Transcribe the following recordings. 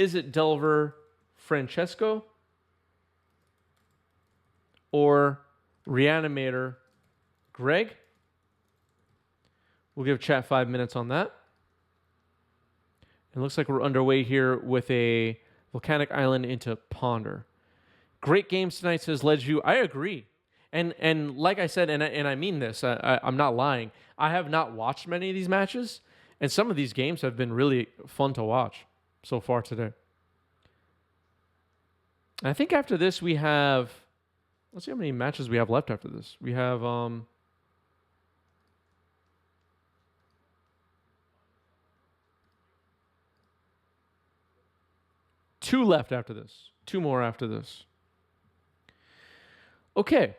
Izzet Delver Francesco or Reanimator Greg? We'll give chat 5 minutes on that. It looks like we're underway here with a Volcanic Island into Ponder. Great games tonight, says Ledgeview. I agree. And like I said, and I mean this, I'm not lying. I have not watched many of these matches, and some of these games have been really fun to watch so far today. And I think after this we have, let's see how many matches we have left after this. We have 2 left after this. 2 more after this. Okay.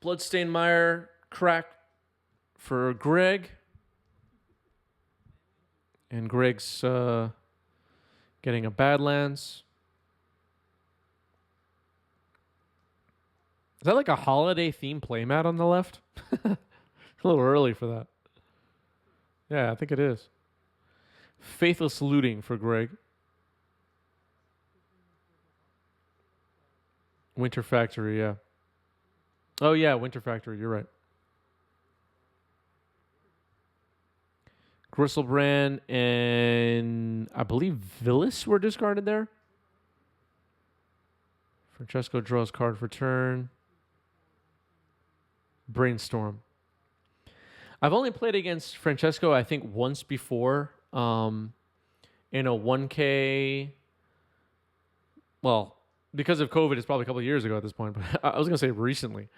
Bloodstained Mire crack for Greg. And Greg's getting a Badlands. Is that like a holiday theme playmat on the left? A little early for that. Yeah, I think it is. Faithless Looting for Greg. Winter Factory, yeah. Oh, yeah, Winter Factory, you're right. Gristlebrand and I believe Villas were discarded there. Francesco draws card for turn. Brainstorm. I've only played against Francesco, I think, once before in a 1K. Well, because of COVID, it's probably a couple of years ago at this point, but I was going to say recently.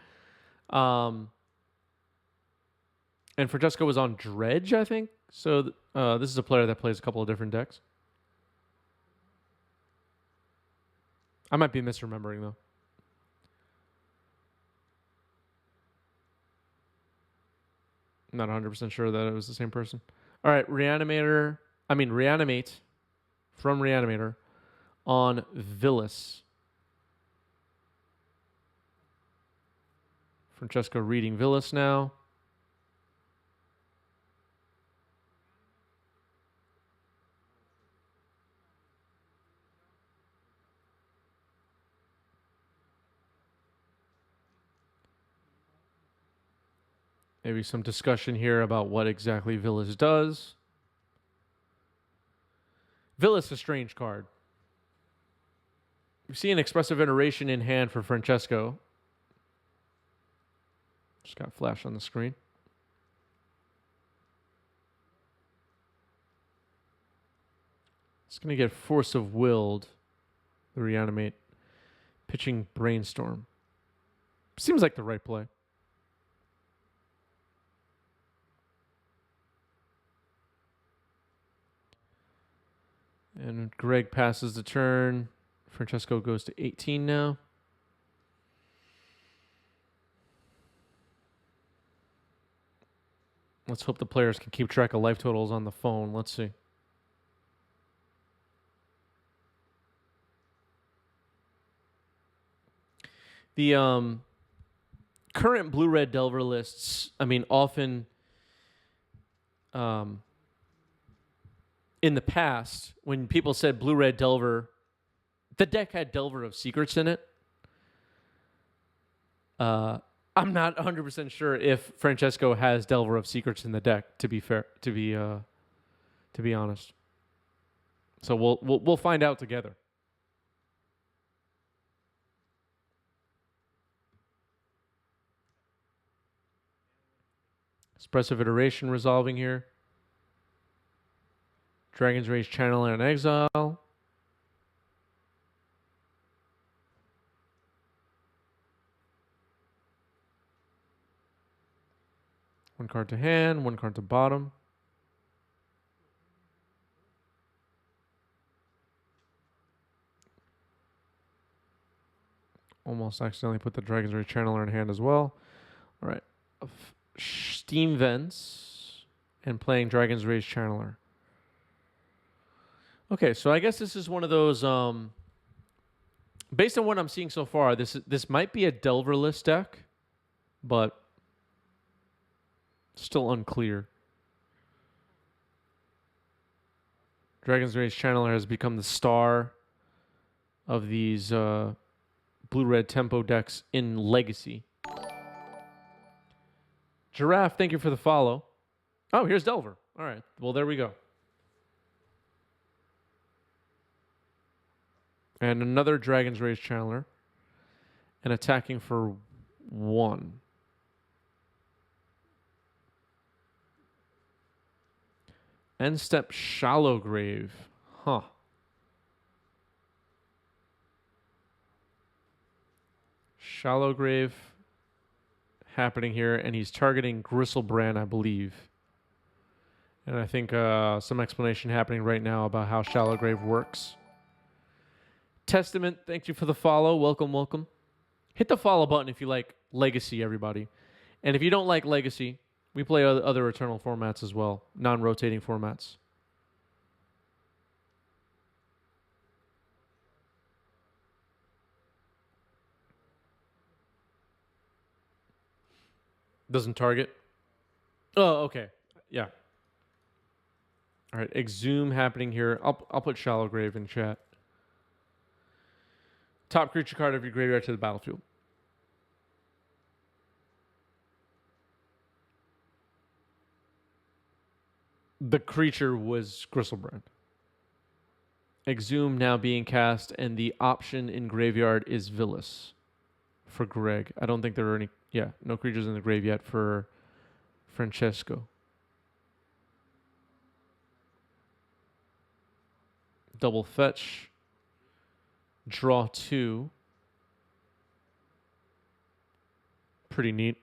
And Francesco was on Dredge, I think. So this is a player that plays a couple of different decks. I might be misremembering, though. I'm not 100% sure that it was the same person. All right, Reanimate from Reanimator on Villas. Francesco reading Villas now. Maybe some discussion here about what exactly Villas does. Villas is a strange card. We see an Expressive Iteration in hand for Francesco. Just got flash on the screen. It's going to get Force of Willed, the Reanimate, pitching Brainstorm. Seems like the right play. And Greg passes the turn. Francesco goes to 18 now. Let's hope the players can keep track of life totals on the phone. Let's see. The current blue-red Delver lists, I mean, often in the past, when people said blue-red Delver, the deck had Delver of Secrets in it. I'm not 100% sure if Francesco has Delver of Secrets in the deck, to be fair, to be honest. So we'll find out together. Expressive Iteration resolving here. Dragon's Rage Channel and Exile. One card to hand, one card to bottom. Almost accidentally put the Dragon's Rage Channeler in hand as well. All right. Steam Vents and playing Dragon's Rage Channeler. Okay, so I guess this is one of those, based on what I'm seeing so far, this might be a Delverless deck, but still unclear. Dragon's Rage Channeler has become the star of these blue-red tempo decks in Legacy. Giraffe, thank you for the follow. Oh, here's Delver. All right. Well, there we go. And another Dragon's Rage Channeler. And attacking for 1. End step Shallow Grave. Huh. Shallow Grave happening here, and he's targeting Gristlebrand, I believe. And I think some explanation happening right now about how Shallow Grave works. Testament, thank you for the follow. Welcome, welcome. Hit the follow button if you like Legacy, everybody. And if you don't like Legacy, we play other Eternal formats as well, non-rotating formats. Doesn't target? Oh, okay. Yeah. All right, Exhume happening here. I'll put Shallow Grave in chat. Top creature card of your graveyard to the battlefield. The creature was Gristlebrand. Exhume now being cast, and the option in graveyard is Villas for Greg. I don't think there are any... Yeah, no creatures in the grave yet for Francesco. Double fetch. Draw 2. Pretty neat.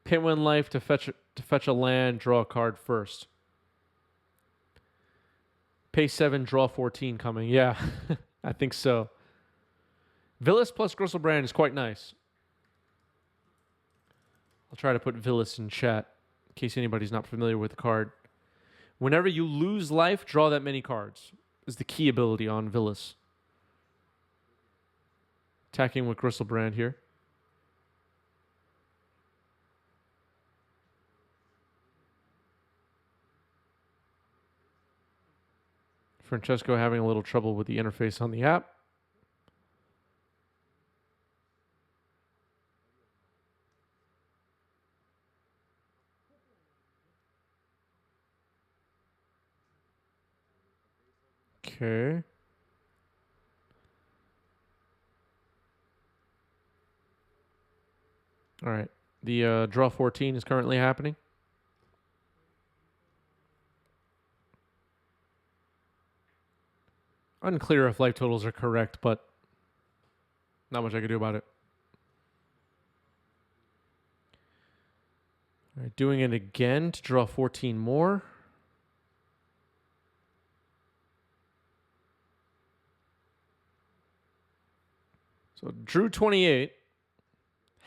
Pay 1 life to fetch a land, draw a card first. Pay 7, draw 14 coming. Yeah, I think so. Villas plus Gristlebrand is quite nice. I'll try to put Villas in chat in case anybody's not familiar with the card. Whenever you lose life, draw that many cards. Is the key ability on Villas. Attacking with Gristlebrand here. Francesco having a little trouble with the interface on the app. Okay. All right. The draw 14 is currently happening. Unclear if life totals are correct, but not much I can do about it. All right, doing it again to draw 14 more. So drew 28.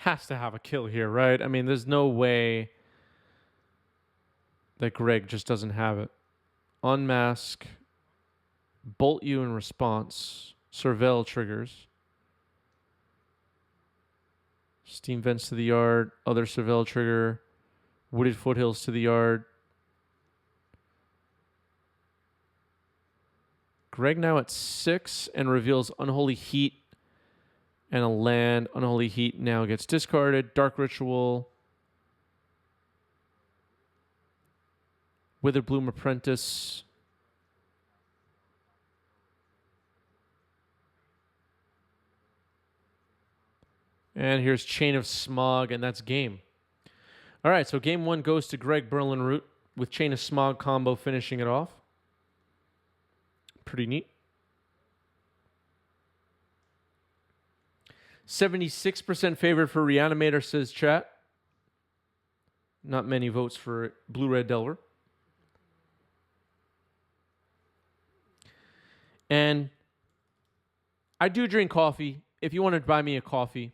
Has to have a kill here, right? I mean, there's no way that Greg just doesn't have it. Unmask. Bolt you in response. Surveil triggers. Steam Vents to the yard. Other Surveil trigger. Wooded Foothills to the yard. Greg now at 6 and reveals Unholy Heat and a land. Unholy Heat now gets discarded. Dark Ritual. Witherbloom Apprentice. And here's Chain of Smog, and that's game. All right, so game 1 goes to Greg Berlin-Root with Chain of Smog combo finishing it off. Pretty neat. 76% favored for Reanimator, says chat. Not many votes for Blue-Red Delver. And I do drink coffee. If you want to buy me a coffee,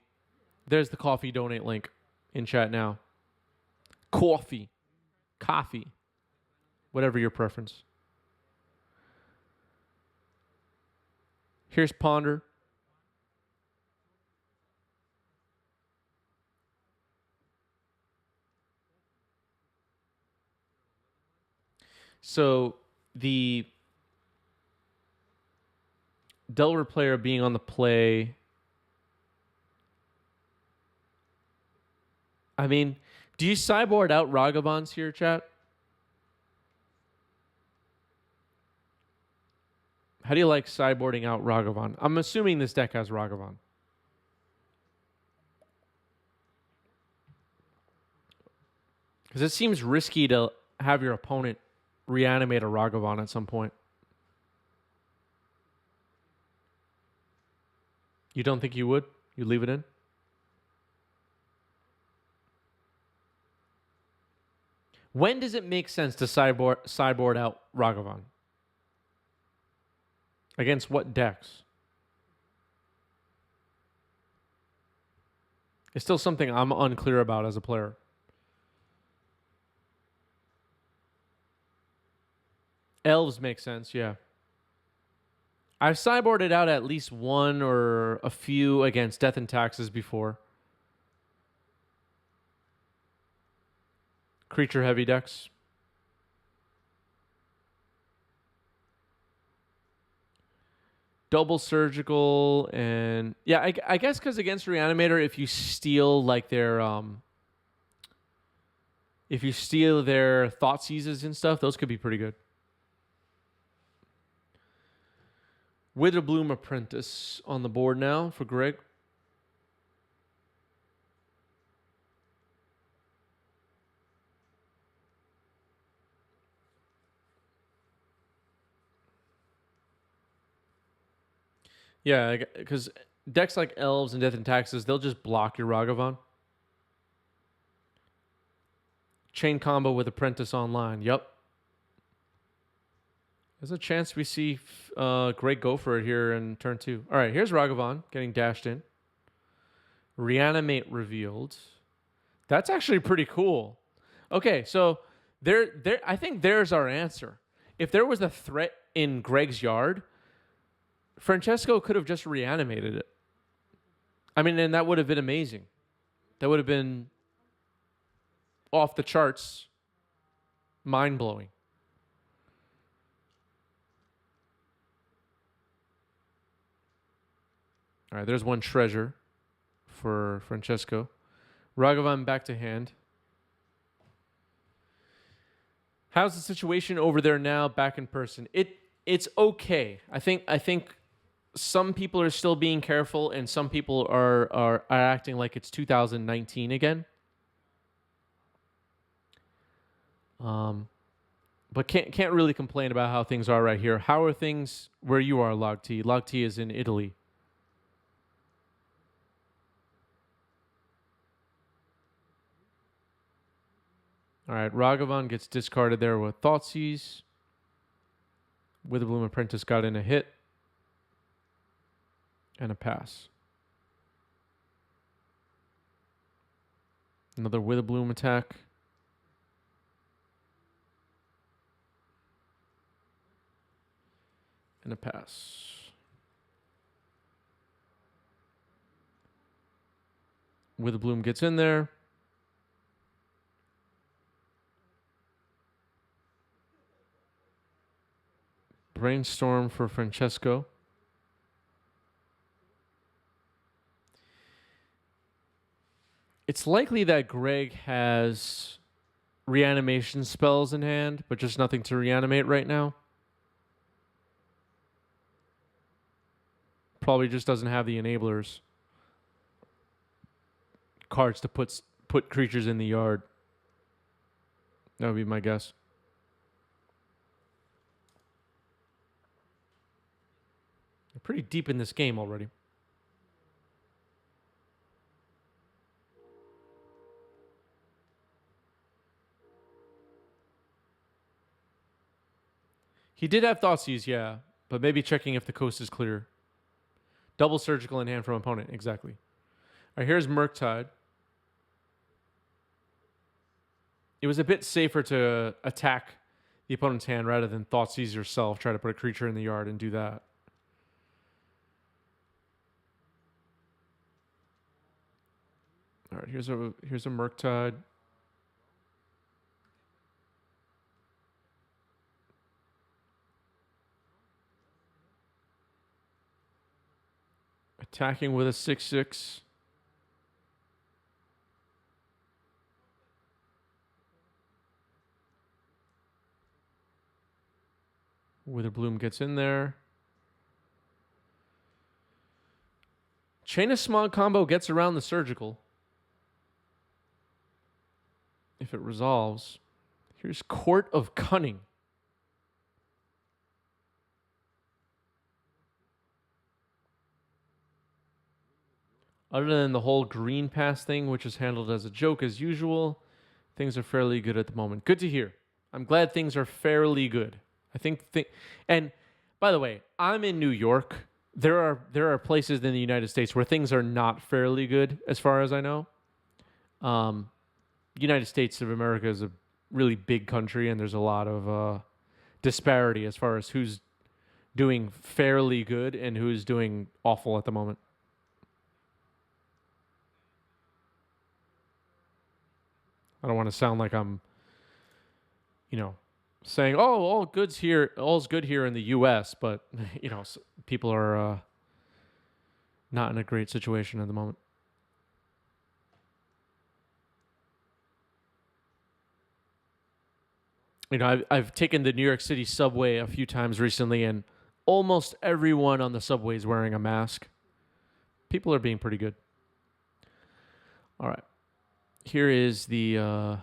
there's the coffee donate link in chat now. Coffee. Whatever your preference. Here's Ponder. So the Delaware player being on the play. I mean, do you sideboard out Ragavans here, chat? How do you like sideboarding out Ragavan? I'm assuming this deck has Ragavan. Because it seems risky to have your opponent reanimate a Ragavan at some point. You don't think you would? You leave it in? When does it make sense to sideboard out Ragavan? Against what decks? It's still something I'm unclear about as a player. Elves make sense, yeah. I've sideboarded out at least one or a few against Death and Taxes before. Creature heavy decks. Double surgical and yeah, I guess because against Reanimator, if you steal like their thought seizes and stuff, those could be pretty good. Witherbloom Apprentice on the board now for Greg. Yeah, because decks like Elves and Death and Taxes, they'll just block your Ragavan. Chain combo with Apprentice online. Yep. There's a chance we see Greg go for it here in turn 2. All right, here's Ragavan getting dashed in. Reanimate revealed. That's actually pretty cool. Okay, so I think there's our answer. If there was a threat in Greg's yard, Francesco could have just reanimated it. I mean, and that would have been amazing. That would have been off the charts, mind-blowing. All right, there's one treasure for Francesco. Ragavan back to hand. How's the situation over there now back in person? It's okay. I think some people are still being careful and some people are acting like it's 2019 again. But can't really complain about how things are right here. How are things where you are, Log T? Log T is in Italy. All right, Ragavan gets discarded there with Thoughtseize. Witherbloom Apprentice got in a hit. And a pass. Another Witherbloom attack. And a pass. Witherbloom gets in there. Brainstorm for Francesco. It's likely that Greg has reanimation spells in hand, but just nothing to reanimate right now. Probably just doesn't have the enablers. Cards to put creatures in the yard. That would be my guess. They're pretty deep in this game already. He did have Thoughtseize, yeah, but maybe checking if the coast is clear. Double surgical in hand from opponent, exactly. All right, here's Murktide. It was a bit safer to attack the opponent's hand rather than Thoughtseize yourself, try to put a creature in the yard and do that. All right, here's a Murktide. Attacking with a 6/6. Witherbloom gets in there. Chain of Smog combo gets around the surgical. If it resolves. Here's Court of Cunning. Other than the whole green pass thing, which is handled as a joke as usual, things are fairly good at the moment. Good to hear. I'm glad things are fairly good. I think, and by the way, I'm in New York. There are places in the United States where things are not fairly good, as far as I know. United States of America is a really big country, and there's a lot of disparity as far as who's doing fairly good and who's doing awful at the moment. I don't want to sound like I'm, saying, "Oh, all's good here in the U.S." But people are not in a great situation at the moment. I've taken the New York City subway a few times recently, and almost everyone on the subway is wearing a mask. People are being pretty good. All right, here is the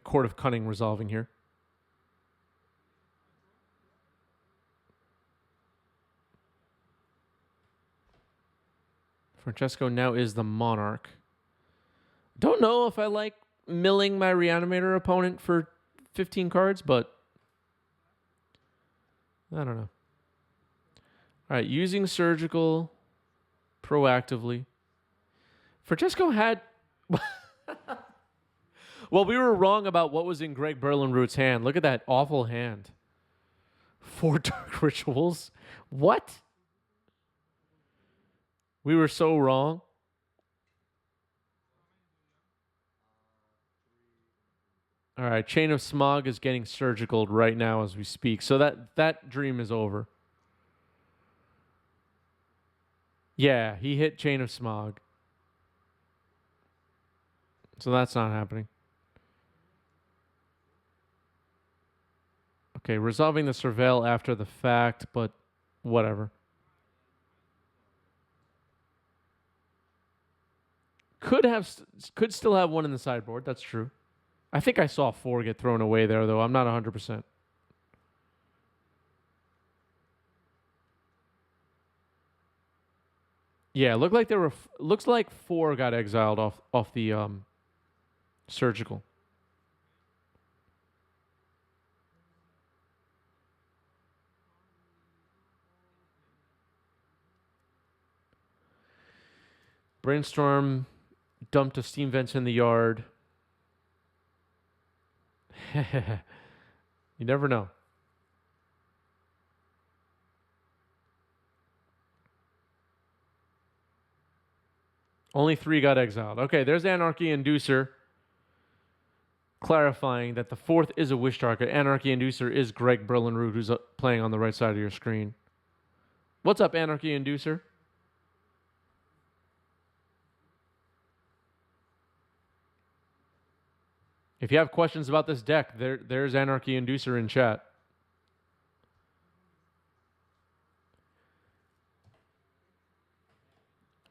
Court of Cunning resolving here. Francesco now is the Monarch. Don't know if I like milling my Reanimator opponent for 15 cards, but I don't know. All right, using surgical proactively. Francesco had... Well, we were wrong about what was in Greg Berlinroot's hand. Look at that awful hand. 4 Dark Rituals. What? We were so wrong. All right, Chain of Smog is getting surgical right now as we speak. So that dream is over. Yeah, he hit Chain of Smog. So that's not happening. Okay, resolving the Surveil after the fact, but whatever. Could still have one in the sideboard. That's true. I think I saw 4 get thrown away there, though. I'm not 100%. Yeah, looks like 4 got exiled off the surgical. Brainstorm dumped a steam vents in the yard. You never know. Only 3 got exiled. Okay, there's Anarchy Inducer. Clarifying that the 4th is a Wish target. Anarchy Inducer is Greg Berlinroot, who's playing on the right side of your screen. What's up, Anarchy Inducer? If you have questions about this deck, there's Anarchy Inducer in chat.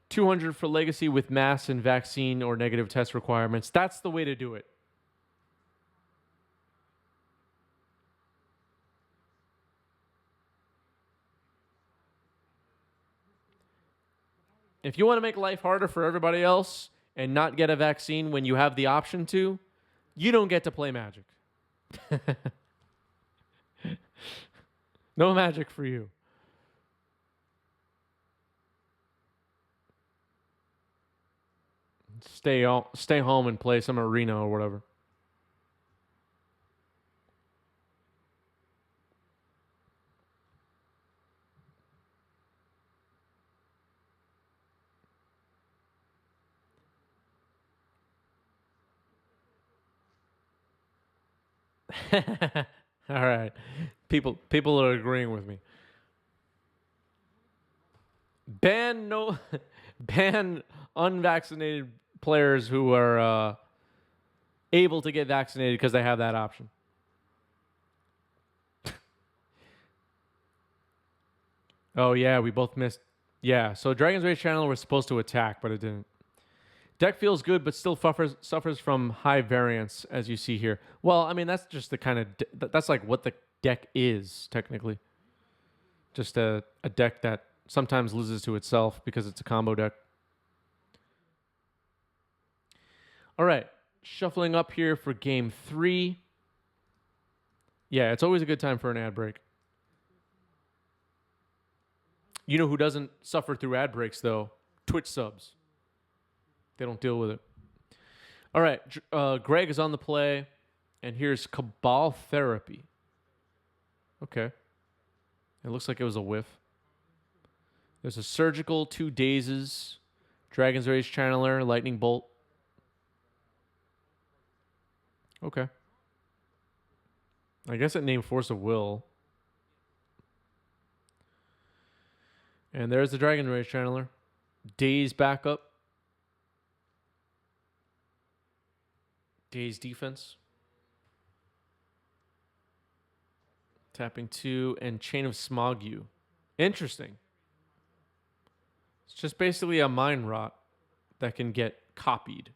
$200 for Legacy with mass and vaccine or negative test requirements. That's the way to do it. If you want to make life harder for everybody else and not get a vaccine when you have the option to, you don't get to play Magic. No Magic for you. Stay home and play some arena or whatever. All right. People are agreeing with me. Ban no, ban unvaccinated players who are able to get vaccinated because they have that option. Oh yeah, we both missed. Yeah, so Dragon's Rage Channel was supposed to attack, but it didn't. Deck feels good, but still suffers from high variance, as you see here. Well, I mean that's just the kind of that's like what the deck is technically. Just a deck that sometimes loses to itself because it's a combo deck. All right, shuffling up here for game 3. Yeah, it's always a good time for an ad break. You know who doesn't suffer through ad breaks, though? Twitch subs. They don't deal with it. All right, Greg is on the play, and here's Cabal Therapy. Okay. It looks like it was a whiff. There's a Surgical, 2 Dazes, Dragon's Rage Channeler, Lightning Bolt. Okay. I guess it named Force of Will. And there's the Dragon Rage Channeler. Daze backup. Daze defense. Tapping 2 and Chain of Smog You. Interesting. It's just basically a Mind Rot that can get copied.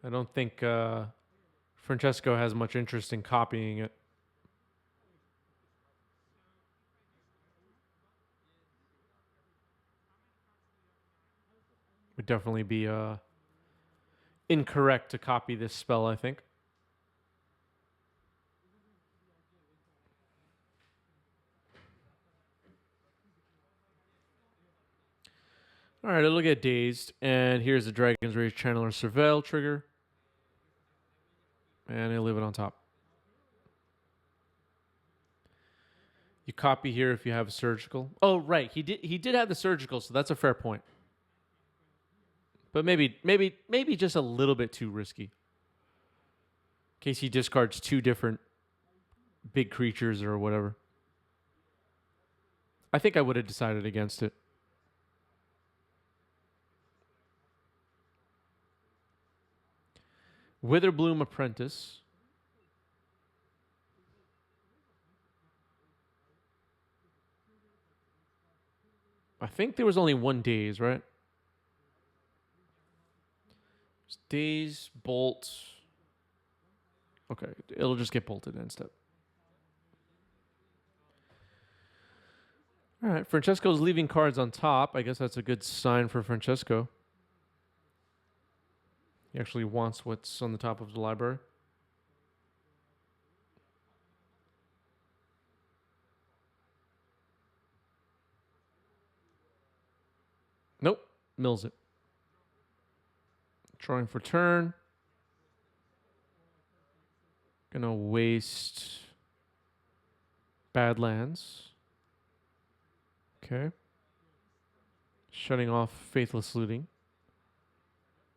I don't think Francesco has much interest in copying it. Would definitely be incorrect to copy this spell, I think. All right, it'll get dazed. And here's the Dragon's Rage Channeler Surveil trigger. And it'll leave it on top. You copy here if you have a surgical. Oh, right. He did have the surgical, so that's a fair point. But maybe just a little bit too risky. In case he discards 2 different big creatures or whatever. I think I would have decided against it. Witherbloom Apprentice. I think there was only 1 daze, right? Daze, bolt. Okay, it'll just get bolted instead. All right, Francesco's leaving cards on top. I guess that's a good sign for Francesco. He actually wants what's on the top of the library. Nope, mills it. Drawing for turn. Gonna waste Badlands. Okay. Shutting off Faithless Looting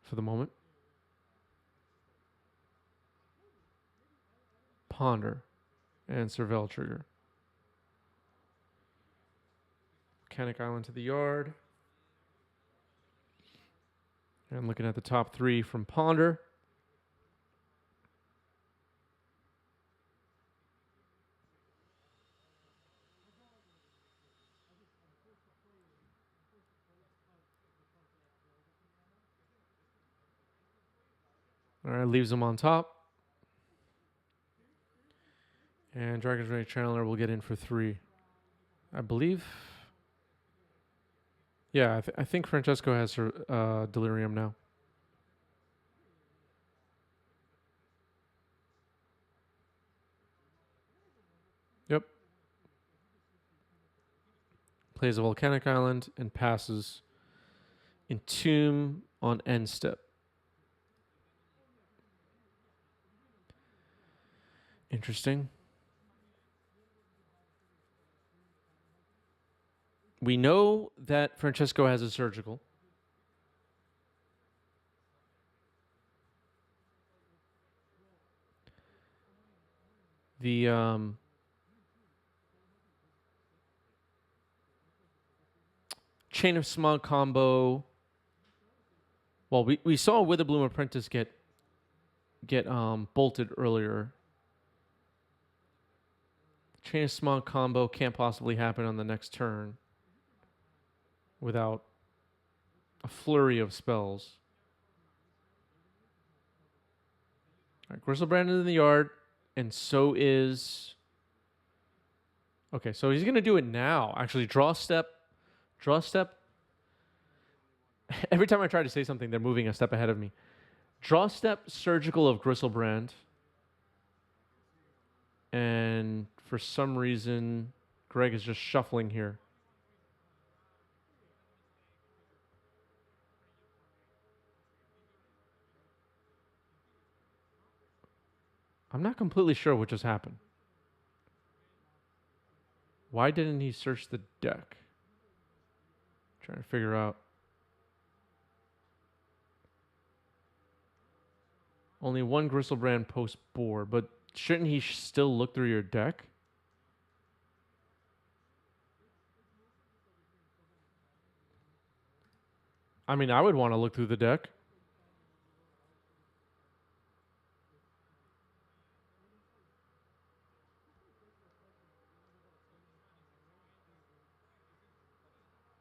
for the moment. Ponder and Surveil trigger. Mechanic Island to the yard. And looking at the top 3 from Ponder. All right, leaves them on top. And Dragon's Rage Channeler will get in for 3. I believe. Yeah, I think Francesco has her Delirium now. Yep. Plays a Volcanic Island and passes Entomb on end step. Interesting. We know that Francesco has a surgical. The Chain of Smog combo. Well, we saw Witherbloom Apprentice get bolted earlier. Chain of Smog combo can't possibly happen on the next turn without a flurry of spells. All right, Gristlebrand is in the yard, and so is... Okay, so he's going to do it now. Actually, draw step. Every time I try to say something, they're moving a step ahead of me. Draw step, Surgical of Gristlebrand. And for some reason, Greg is just shuffling here. I'm not completely sure what just happened. Why didn't he search the deck? Trying to figure out. Only one Gristlebrand post board, but shouldn't he still look through your deck? I mean, I would want to look through the deck.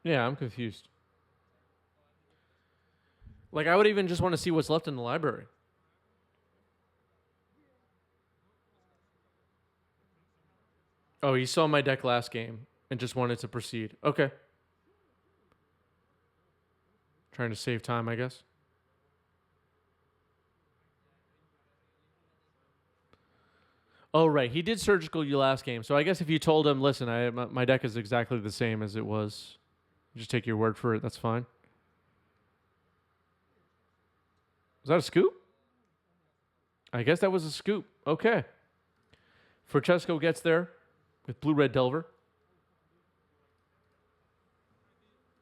Yeah, I'm confused. Like, I would even just want to see what's left in the library. Oh, he saw my deck last game and just wanted to proceed. Okay. Trying to save time, I guess. Oh, right. He did surgical you last game. So I guess if you told him, listen, my deck is exactly the same as it was, just take your word for it. That's fine. Was that a scoop? I guess that was a scoop. Okay. Francesco gets there with Blue-Red Delver.